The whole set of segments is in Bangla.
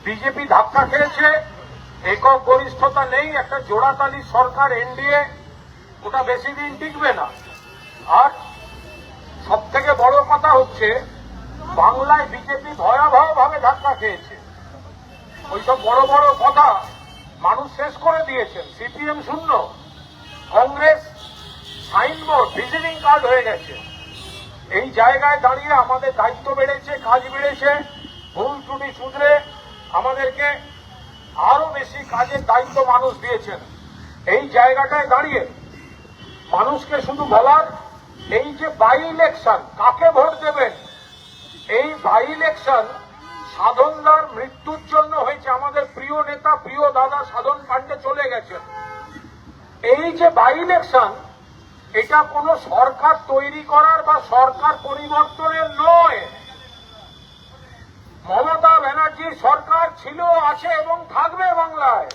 বিজেপি ধাক্কা খেয়েছে, একক গরিষ্ঠতা নেই, একটা জোড়াতালি সরকার এনডিএ, ওটা বেশি দিন টিকবে না। আর সব থেকে বড় কথা হচ্ছে বাংলায় বিজেপি ভয়াবহভাবে ধাক্কা খেয়েছে। ওইসব বড় বড় কথা মানুষ শেষ করে দিয়েছেন। সিপিএম শূন্য, কংগ্রেস সাইনবোর্ড ভিজিটিং কার্ড হয়ে গেছে। এই জায়গায় দাঁড়িয়ে আমাদের দায়িত্ব বেড়েছে, কাজ বেড়েছে, ভুল ত্রুটি শুধরে আমাদেরকে আরো বেশি কাজের দায়িত্ব মানুষ দিয়েছেন। এই জায়গাটায় দাঁড়িয়ে মানুষকে শুধু বলার, এই যে বাই ইলেকশন কাকে ভোট দেবেন, এই বাই ইলেকশন সাধনদার মৃত্যুর জন্য হয়েছে। আমাদের প্রিয় নেতা, প্রিয় দাদা সাধন পান্ডে চলে গেছেন। এই যে বাই ইলেকশন, এটা কোন সরকার তৈরি করার বা সরকার পরিবর্তনের নয়। মমতা ব্যানার্জির সরকার ছিল, আছে এবং থাকবে বাংলায়।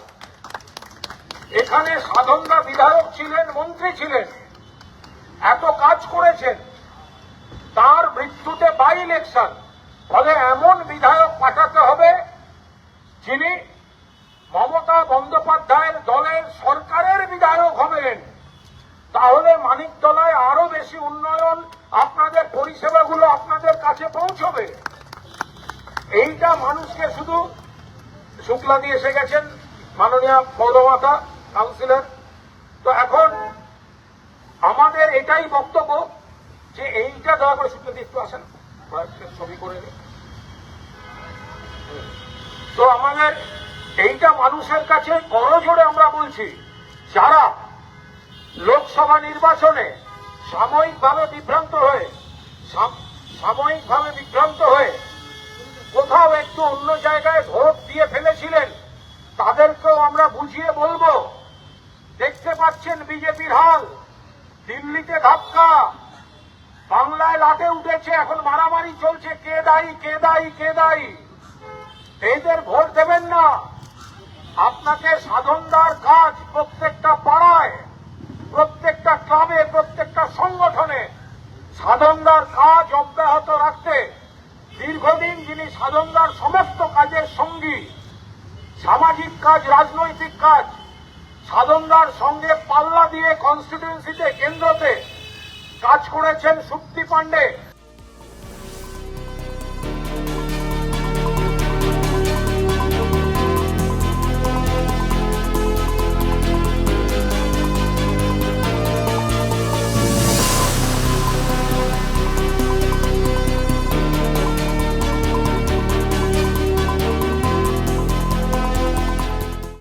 এখানে সাধনদা বিধায়ক ছিলেন, মন্ত্রী ছিলেন, এত কাজ করেছেন। তার মৃত্যুতে বাই ইলেকশন, ফলে এমন বিধায়ক পাঠাতে হবে যিনি মমতা বন্দ্যোপাধ্যায়ের দলের সরকারের বিধায়ক হবেন। তাহলে মানিকতলায় আরো বেশি উন্নয়ন, আপনাদের পরিষেবাগুলো আপনাদের কাছে পৌঁছবে। এইটা মানুষকে শুধু শুক্লা দিয়ে এসে গেছেন মাননীয় পৌরমাতা কাউন্সিলর। তো এখন আমাদের এটাই বক্তব্য যে এইটা দয়া করে শুক্লা দিয়ে একটু আসেন, ছবি করে নিন। তো আমাদের এইটা মানুষের কাছে করজোড়ে আমরা বলছি, যারা লোকসভা নির্বাচনে সাময়িকভাবে বিভ্রান্ত হয়ে কোথাও একটু অন্য জায়গায় ভোট দিয়ে ফেলেছিলেন, তাদেরকেও আমরা বুঝিয়ে বলবো, দেখতে পাচ্ছেন বিজেপির হাল, দিল্লিতে ধাক্কা, বাংলায় লাটে উঠেছে, এখন মারামারি চলছে, কে দায়ী কে দায়ী কে দায়ী। এদের ভোট দেবেন না। আপনাকে সাধনদার কাজ প্রত্যেকটা পাড়ায়, প্রত্যেকটা ক্লাবে, প্রত্যেকটা সংগঠনে সাধনদার কাজ অব্যাহত রাখতে, দীর্ঘদিন যিনি সাধনদার সমস্ত কাজের সঙ্গী, সামাজিক কাজ, রাজনৈতিক কাজ, সাধনদার সঙ্গে পাল্লা দিয়ে কনস্টিটিউয়েন্সিতে, কেন্দ্রতে কাজ করেছেন সুপ্তি পান্ডে,